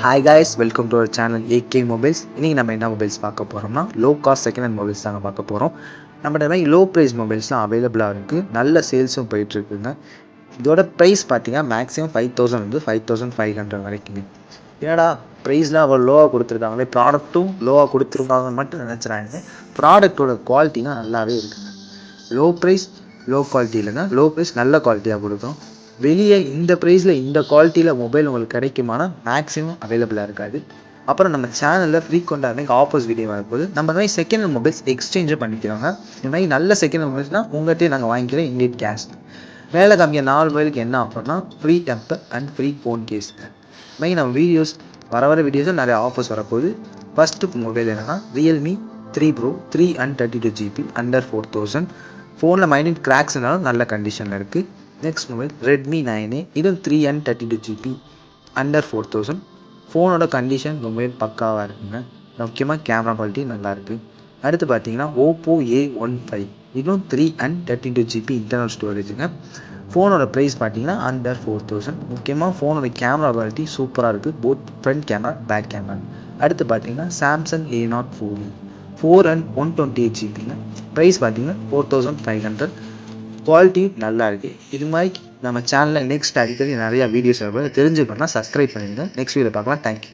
Hi guys, welcome to our channel AK mobiles. இன்றைக்கி நம்ம என்ன மொபைல்ஸ் பார்க்க போகிறோம்னா low cost second hand mobiles தாங்க பார்க்க போகிறோம். நம்மகிட்ட மாதிரி லோ ப்ரைஸ் மொபைல்ஸ்லாம் அவைலபிளாக இருக்குது, நல்ல சேல்ஸும் போயிட்டுருக்குங்க. இதோட ப்ரைஸ் பார்த்தீங்கன்னா மேக்ஸிமம் 5000 வந்து 5500 வரைக்குங்க. ஏன்னா ப்ரைஸ்லாம் அவ்வளோ லோவாக கொடுத்துருக்காங்களே, ப்ராடக்ட்டும் லோவாக கொடுத்துருக்காங்கன்னு மட்டும் நினச்சிடாங்க. ப்ராடக்டோட குவாலிட்டினா நல்லாவே இருக்குங்க. லோ ப்ரைஸ் லோ குவாலிட்டி இல்லைங்க, லோ ப்ரைஸ் நல்ல குவாலிட்டியாக கொடுக்கும். வெளியே இந்த ப்ரைஸில் இந்த குவாலிட்டியில் மொபைல் உங்களுக்கு கிடைக்குமானா மேக்ஸிமம் அவைலபிளாக இருக்காது. அப்புறம் நம்ம சேனலில் ஃப்ரீக்வெண்ட்டாக அன்றைக்கி ஆஃபர்ஸ் வீடியோ வரும்போது நம்ம மாதிரி செகண்ட் ஹேண்ட் மொபைல்ஸ் எக்ஸ்சேஞ்சே பண்ணிக்கிறாங்க. இந்த மாதிரி நல்ல செகண்ட் ஹேண்ட் மொபைல்ஸ்னால் உங்கள்கிட்டயே நாங்கள் வாங்கிக்கிறோம் இண்டியன் கேஷ். வேலை கம்மியாக 4 மொபைலுக்கு என்ன ஆஃபர்னா free temper and free phone case. மாதிரி நம்ம வீடியோஸ் வர வீடியோஸும் நிறைய ஆஃபர்ஸ் வரப்போகுது. ஃபஸ்ட்டு மொபைல் என்னென்னா Realme 3 Pro 3 and 32GB under 4000. ஃபோனில் மைனட் கிராக்ஸ் இருந்தாலும் நல்ல கண்டிஷனில் இருக்குது. நெக்ஸ்ட் மொபைல் ரெட்மி 9A, இதுவும் 3 and 32GB அண்டர் 4000. ஃபோனோட கண்டிஷன் மொபைல் பக்காவாக இருக்குங்க. முக்கியமாக கேமரா குவாலிட்டி நல்லாயிருக்கு. அடுத்து பார்த்தீங்கன்னா ஓப்போ A15, இதுவும் 3 and 32GB இன்டர்னல் ஸ்டோரேஜுங்க. ஃபோனோட ப்ரைஸ் பார்த்தீங்கன்னா அண்டர் 4000. முக்கியமாக ஃபோனோட கேமரா குவாலிட்டி சூப்பராக இருக்குது, both front camera back camera. அடுத்து பார்த்தீங்கன்னா சாம்சங் A04, 4 and 128GBங்க. ப்ரைஸ் பார்த்தீங்கன்னா 4500. குவாலிட்டி நல்லா இருக்குது. இது மாதிரி நம்ம சேனலில் நெக்ஸ்ட் அடிக்கடி நிறையா வீடியோஸ் தெரிஞ்சுக்கணும்னா சப்ஸ்கிரைப் பண்ணிடுங்க. நெக்ஸ்ட் வீடியோ பார்க்கலாம். தேங்க்யூ.